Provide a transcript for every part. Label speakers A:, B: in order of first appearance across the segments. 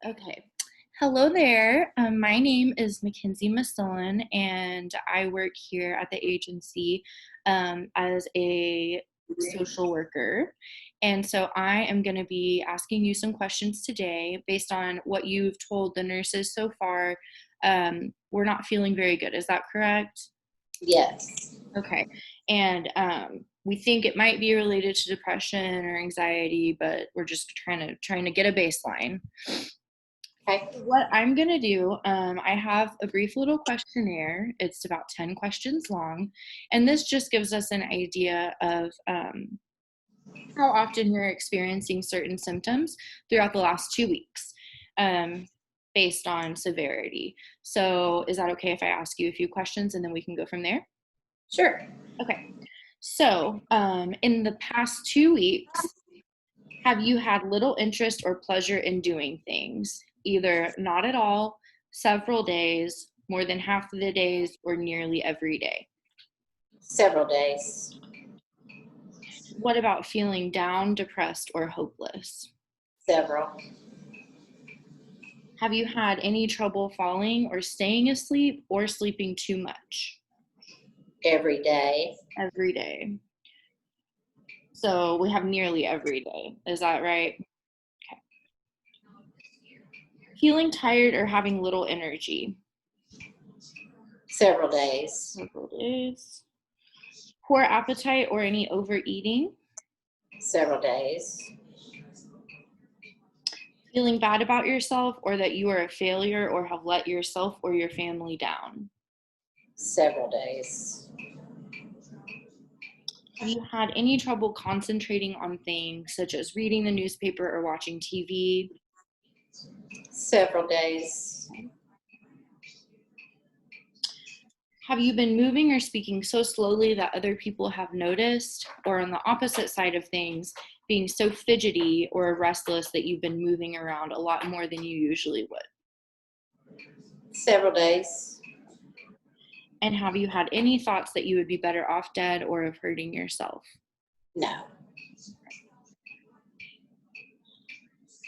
A: Okay. Hello there. My name is Mackenzie Massillon, and I work here at the agency as a social worker. And so I am going to be asking you some questions today based on what you've told the nurses so far. We're not feeling very good. Is that correct?
B: Yes.
A: Okay. And we think it might be related to depression or anxiety, but we're just trying to get a baseline.
B: Okay.
A: What I'm going to do, I have a brief little questionnaire. It's about 10 questions long. And this just gives us an idea of how often you're experiencing certain symptoms throughout the last 2 weeks based on severity. So, is that okay if I ask you a few questions and then we can go from there?
B: Sure.
A: Okay. So, in the past 2 weeks, have you had little interest or pleasure in doing things? Either not at all, several days, more than half of the days, or nearly every day?
B: Several days.
A: What about feeling down, depressed, or hopeless?
B: Several.
A: Have you had any trouble falling or staying asleep or sleeping too much?
B: Every day.
A: Every day. So we have nearly every day. Is that right? Okay. Feeling tired or having little energy?
B: Several days.
A: Several days. Poor appetite or any overeating?
B: Several days.
A: Feeling bad about yourself or that you are a failure or have let yourself or your family down?
B: Several days.
A: Have you had any trouble concentrating on things such as reading the newspaper or watching TV?
B: Several days.
A: Have you been moving or speaking so slowly that other people have noticed? Or on the opposite side of things, being so fidgety or restless that you've been moving around a lot more than you usually would?
B: Several days.
A: And have you had any thoughts that you would be better off dead or of hurting yourself?
B: No.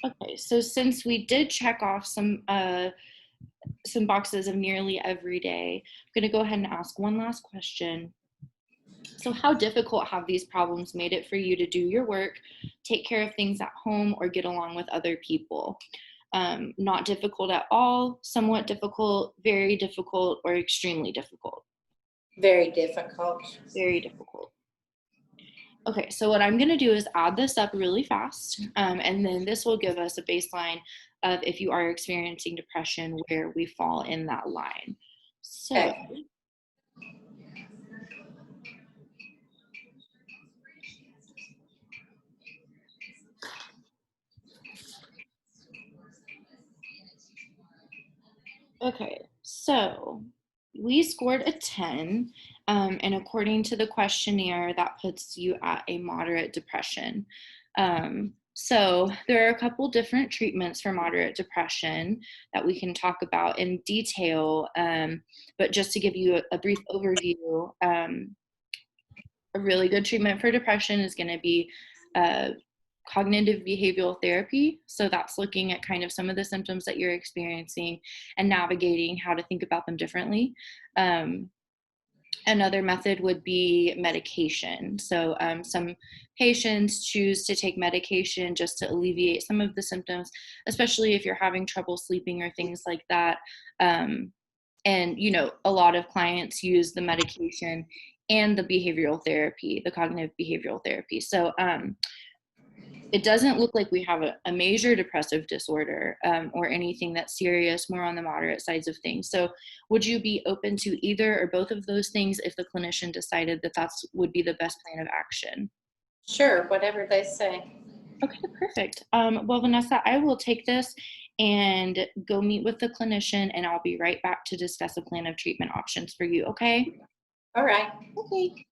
A: Okay, so since we did check off some boxes of nearly every day, I'm going to go ahead and ask one last question. So, how difficult have these problems made it for you to do your work, take care of things at home, or get along with other people? Not difficult at all, somewhat difficult, very difficult, or extremely difficult?
B: Very difficult.
A: Very difficult. Okay, so what I'm going to do is add this up really fast, and then this will give us a baseline of if you are experiencing depression, where we fall in that line. So,
B: Okay.
A: okay, so we scored a 10, and according to the questionnaire, that puts you at a moderate depression. So there are a couple different treatments for moderate depression that we can talk about in detail, but just to give you a brief overview, a really good treatment for depression is going to be uh, cognitive behavioral therapy. So that's looking at kind of some of the symptoms that you're experiencing and navigating how to think about them differently. Um, Another method would be medication. So some patients choose to take medication just to alleviate some of the symptoms, especially if you're having trouble sleeping or things like that. Um, and a lot of clients use the medication and the behavioral therapy, the cognitive behavioral therapy. So it doesn't look like we have a major depressive disorder or anything that's serious, more on the moderate sides of things. So would you be open to either or both of those things if the clinician decided that that's would be the best plan of action?
B: Sure. Whatever they say.
A: Okay, perfect. Well, Vanessa, I will take this and go meet with the clinician, and I'll be right back to discuss a plan of treatment options for you, okay?
B: All right.
A: Okay.